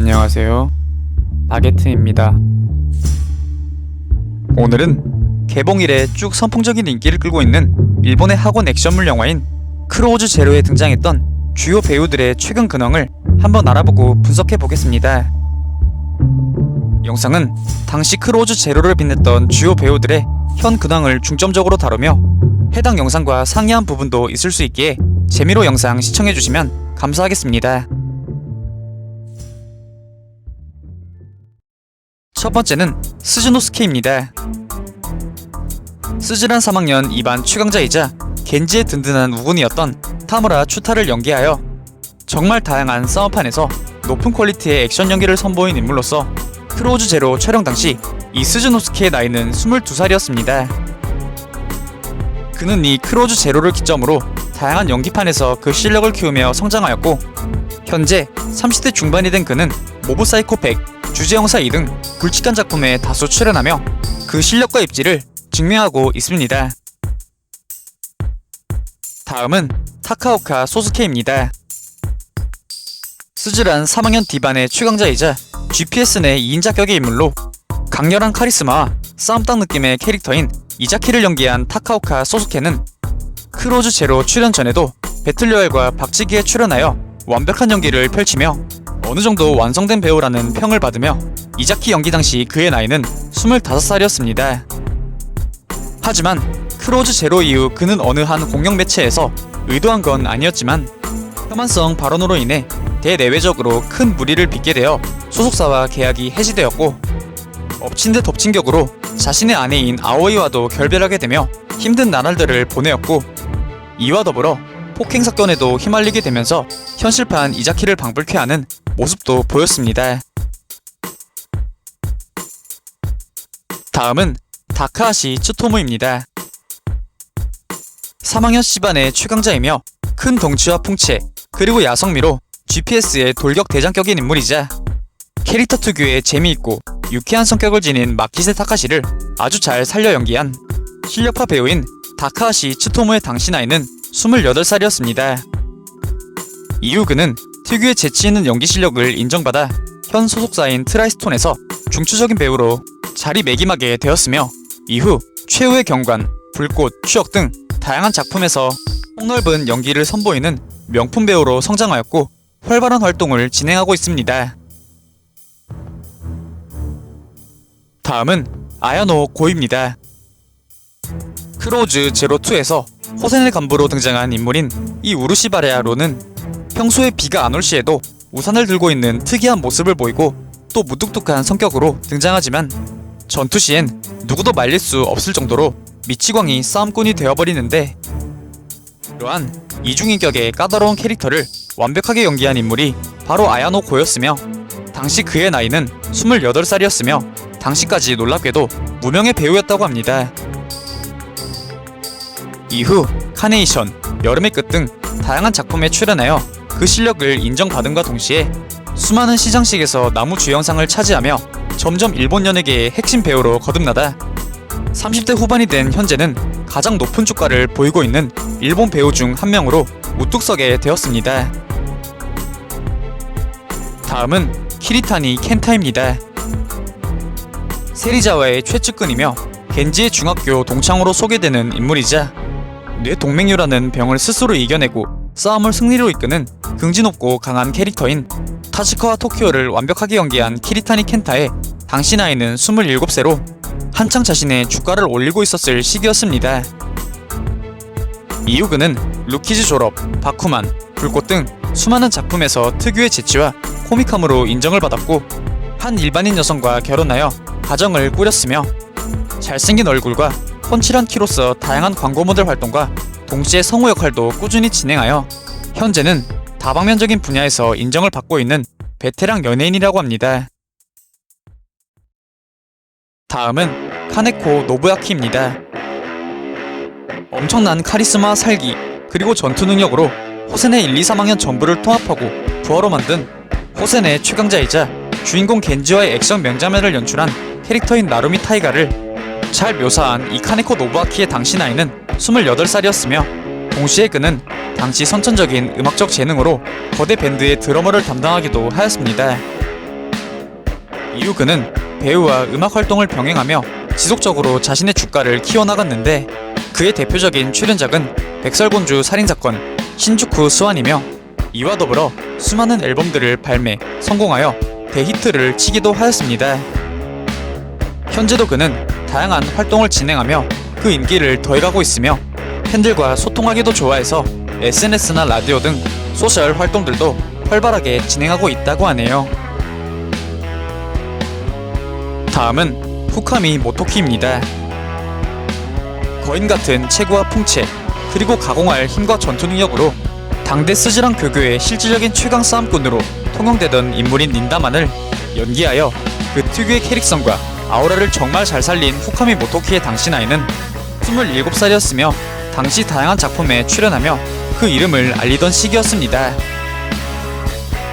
안녕하세요. 바게트입니다. 오늘은 개봉 이래 쭉 선풍적인 인기를 끌고 있는 일본의 학원 액션물 영화인 크로우즈 제로에 등장했던 주요 배우들의 최근 근황을 한번 알아보고 분석해 보겠습니다. 영상은 당시 크로우즈 제로를 빛냈던 주요 배우들의 현 근황을 중점적으로 다루며 해당 영상과 상이한 부분도 있을 수 있기에 재미로 영상 시청해주시면 감사하겠습니다. 첫 번째는 스즈노스케입니다. 스즈란 3학년 2반 최강자이자 겐지의 든든한 우군이었던 타무라 추타를 연기하여 정말 다양한 싸움판에서 높은 퀄리티의 액션 연기를 선보인 인물로서 크로우즈 제로 촬영 당시 이 스즈노스케의 나이는 22살이었습니다. 그는 이 크로우즈 제로를 기점으로 다양한 연기판에서 그 실력을 키우며 성장하였고 현재 30대 중반이 된 그는 모브 사이코 100, 주제형사 2 등 굵직한 작품에 다수 출연하며 그 실력과 입지를 증명하고 있습니다. 다음은 타카오카 소스케입니다. 스즈란 3학년 D반의 최강자이자 GPS 내 2인자 격의 인물로 강렬한 카리스마와 싸움딱 느낌의 캐릭터인 이자키를 연기한 타카오카 소스케는 크로우즈 제로 출연 전에도 배틀로얄과 박치기에 출연하여 완벽한 연기를 펼치며 어느정도 완성된 배우라는 평을 받으며 이자키 연기 당시 그의 나이는 25살이었습니다. 하지만 크로우즈 제로 이후 그는 어느 한 공영 매체에서 의도한 건 아니었지만 혐한성 발언으로 인해 대내외적으로 큰 무리를 빚게 되어 소속사와 계약이 해지되었고 엎친 데 덮친 격으로 자신의 아내인 아오이와도 결별하게 되며 힘든 나날들을 보내었고 이와 더불어 폭행 사건에도 휘말리게 되면서 현실판 이자키를 방불케 하는 모습도 보였습니다. 다음은 다카하시 츠토무입니다. 3학년 C반의 최강자이며 큰 덩치와 풍채 그리고 야성미로 GPS의 돌격 대장격인 인물이자 캐릭터 특유의 재미있고 유쾌한 성격을 지닌 마키세 타카시를 아주 잘 살려 연기한 실력파 배우인 다카하시 츠토무의 당시 나이는 28살이었습니다. 이후 그는 특유의 재치있는 연기 실력을 인정받아 현 소속사인 트라이스톤에서 중추적인 배우로 자리매김하게 되었으며 이후 최후의 경관, 불꽃, 추억 등 다양한 작품에서 폭넓은 연기를 선보이는 명품 배우로 성장하였고 활발한 활동을 진행하고 있습니다. 다음은 아야노 고입니다. 크로우즈 제로2에서 호세네 간부로 등장한 인물인 이 우르시바레아 로는 평소에 비가 안 올 시에도 우산을 들고 있는 특이한 모습을 보이고 또 무뚝뚝한 성격으로 등장하지만 전투 시엔 누구도 말릴 수 없을 정도로 미치광이 싸움꾼이 되어버리는데 이러한 이중인격의 까다로운 캐릭터를 완벽하게 연기한 인물이 바로 아야노 고였으며 당시 그의 나이는 28살이었으며 당시까지 놀랍게도 무명의 배우였다고 합니다. 이후 카네이션, 여름의 끝 등 다양한 작품에 출연하여 그 실력을 인정받음과 동시에 수많은 시상식에서 나무 주연상을 차지하며 점점 일본 연예계의 핵심 배우로 거듭나다 30대 후반이 된 현재는 가장 높은 주가를 보이고 있는 일본 배우 중 한 명으로 우뚝 서게 되었습니다. 다음은 키리타니 켄타입니다. 세리자와의 최측근이며 겐지의 중학교 동창으로 소개되는 인물이자 뇌동맥류라는 병을 스스로 이겨내고 싸움을 승리로 이끄는 긍지 높고 강한 캐릭터인 타츠카와 토키오를 완벽하게 연기한 키리타니 켄타의 당시 나이는 27세로 한창 자신의 주가를 올리고 있었을 시기였습니다. 이후 그는 루키즈 졸업, 바쿠만, 불꽃 등 수많은 작품에서 특유의 재치와 코믹함으로 인정을 받았고 한 일반인 여성과 결혼하여 가정을 꾸렸으며 잘생긴 얼굴과 훤칠한 키로서 다양한 광고 모델 활동과 동시에 성우 역할도 꾸준히 진행하여 현재는 다방면적인 분야에서 인정을 받고 있는 베테랑 연예인이라고 합니다. 다음은 카네코 노부야키입니다. 엄청난 카리스마, 살기, 그리고 전투 능력으로 호세네 1, 2, 3학년 전부를 통합하고 부하로 만든 호세네 최강자이자 주인공 겐지와의 액션 명장면을 연출한 캐릭터인 나루미 타이가를 잘 묘사한 이 카네코 노부아키의 당시 나이는 28살이었으며 동시에 그는 당시 선천적인 음악적 재능으로 거대 밴드의 드러머를 담당하기도 하였습니다. 이후 그는 배우와 음악 활동을 병행하며 지속적으로 자신의 주가를 키워나갔는데 그의 대표적인 출연작은 백설공주 살인사건, 신주쿠 스완이며 이와 더불어 수많은 앨범들을 발매, 성공하여 대히트를 치기도 하였습니다. 현재도 그는 다양한 활동을 진행하며 그 인기를 더해가고 있으며 팬들과 소통하기도 좋아해서 SNS나 라디오 등 소셜 활동들도 활발하게 진행하고 있다고 하네요. 다음은 후카미 모토키입니다. 거인같은 체구와 풍채, 그리고 가공할 힘과 전투 능력으로 당대 스즈랑 교교의 실질적인 최강 싸움꾼으로 통용되던 인물인 린다만을 연기하여 그 특유의 캐릭성과 아우라를 정말 잘 살린 후카미 모토키의 당시 나이는 27살이었으며 당시 다양한 작품에 출연하며 그 이름을 알리던 시기였습니다.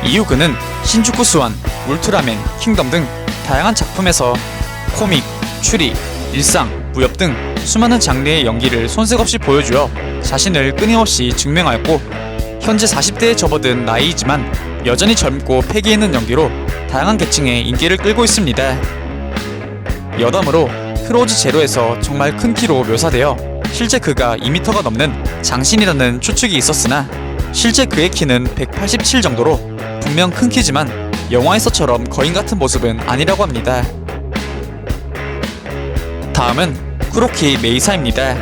이후 그는 신주쿠 스완, 울트라맨, 킹덤 등 다양한 작품에서 코믹, 추리, 일상, 무협 등 수많은 장르의 연기를 손색 없이 보여주어 자신을 끊임없이 증명하였고 현재 40대에 접어든 나이이지만 여전히 젊고 패기 있는 연기로 다양한 계층의 인기를 끌고 있습니다. 여담으로 크로우즈 제로에서 정말 큰 키로 묘사되어 실제 그가 2m가 넘는 장신이라는 추측이 있었으나 실제 그의 키는 187 정도로 분명 큰 키지만 영화에서처럼 거인 같은 모습은 아니라고 합니다. 다음은 쿠로키 메이사입니다.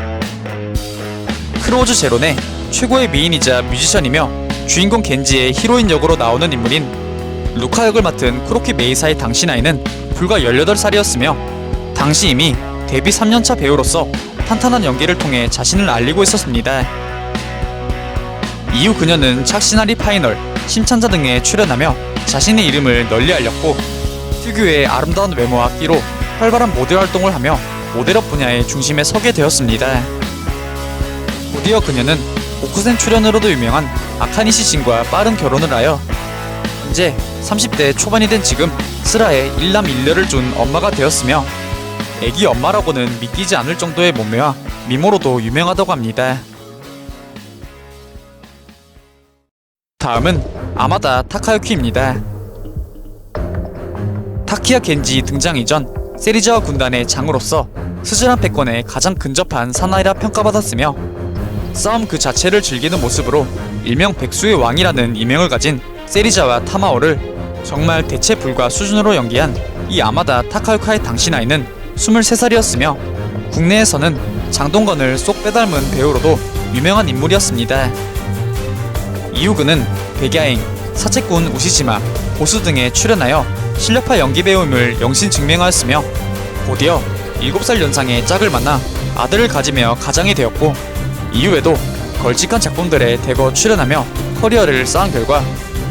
크로우즈 제로 내 최고의 미인이자 뮤지션이며 주인공 겐지의 히로인 역으로 나오는 인물인 루카 역을 맡은 쿠로키 메이사의 당시 나이는 불과 18살이었으며 당시 이미 데뷔 3년차 배우로서 탄탄한 연기를 통해 자신을 알리고 있었습니다. 이후 그녀는 착시나리 파이널, 심찬자 등에 출연하며 자신의 이름을 널리 알렸고 특유의 아름다운 외모와 끼로 활발한 모델 활동을 하며 모델업 분야의 중심에 서게 되었습니다. 곧이어 그녀는 오쿠센 출연으로도 유명한 아카니시 신과 빠른 결혼을 하여 현재 30대 초반이 된 지금 스라에 일남 일녀를 준 엄마가 되었으며 애기 엄마라고는 믿기지 않을 정도의 몸매와 미모로도 유명하다고 합니다. 다음은 아마다 타카유키입니다. 타키야 겐지 등장 이전 세리자와 군단의 장으로서 스즈란 패권에 가장 근접한 사나이라 평가받았으며 싸움 그 자체를 즐기는 모습으로 일명 백수의 왕이라는 이명을 가진 세리자와 타마오를 정말 대체 불가 수준으로 연기한 이 아마다 타카유카의 당시 나이는 23살이었으며 국내에서는 장동건을 쏙 빼닮은 배우로도 유명한 인물이었습니다. 이후 그는 백야행, 사채꾼 우시지마, 고수 등에 출연하여 실력파 연기 배우임을 영신 증명하였으며 곧이어 7살 연상의 짝을 만나 아들을 가지며 가장이 되었고 이후에도 걸직한 작품들에 대거 출연하며 커리어를 쌓은 결과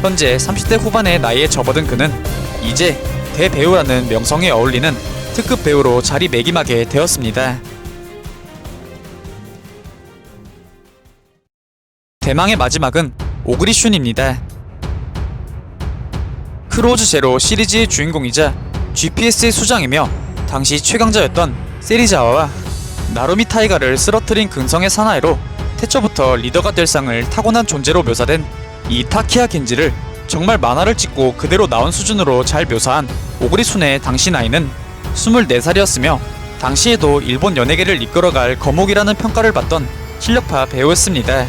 현재 30대 후반의 나이에 접어든 그는 이제 대배우라는 명성에 어울리는 특급 배우로 자리매김하게 되었습니다. 대망의 마지막은 오그리슌입니다. 크로우즈 제로 시리즈의 주인공이자 GPS의 수장이며 당시 최강자였던 세리자와와 나루미 타이가를 쓰러뜨린 근성의 사나이로 태초부터 리더가 될 상을 타고난 존재로 묘사된 이 타키야 겐지를 정말 만화를 찍고 그대로 나온 수준으로 잘 묘사한 오그리슌의 당시 나이는 24살이었으며 당시에도 일본 연예계를 이끌어갈 거목이라는 평가를 받던 실력파 배우였습니다.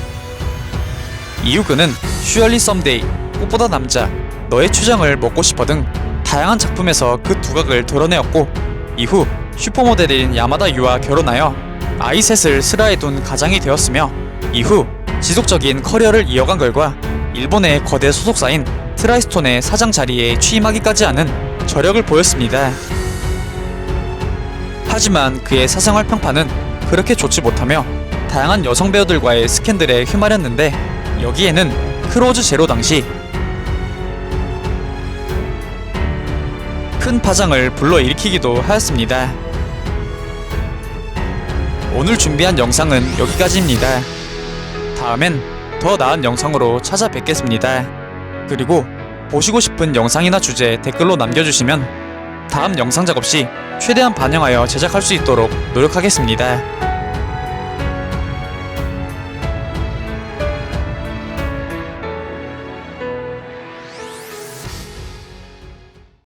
이후 그는 슈얼리 썸데이, 꽃보다 남자, 너의 추장을 먹고 싶어 등 다양한 작품에서 그 두각을 드러내었고 이후 슈퍼모델인 야마다 유와 결혼하여 아이 셋을 스라에 둔 가장이 되었으며 이후 지속적인 커리어를 이어간 결과 일본의 거대 소속사인 트라이스톤의 사장 자리에 취임하기까지 하는 저력을 보였습니다. 하지만 그의 사생활 평판은 그렇게 좋지 못하며 다양한 여성 배우들과의 스캔들에 휘말렸는데 여기에는 크로우즈 제로 당시 큰 파장을 불러일으키기도 하였습니다. 오늘 준비한 영상은 여기까지입니다. 다음엔 더 나은 영상으로 찾아뵙겠습니다. 그리고 보시고 싶은 영상이나 주제 댓글로 남겨주시면 다음 영상 작업 시 최대한 반영하여 제작할 수 있도록 노력하겠습니다.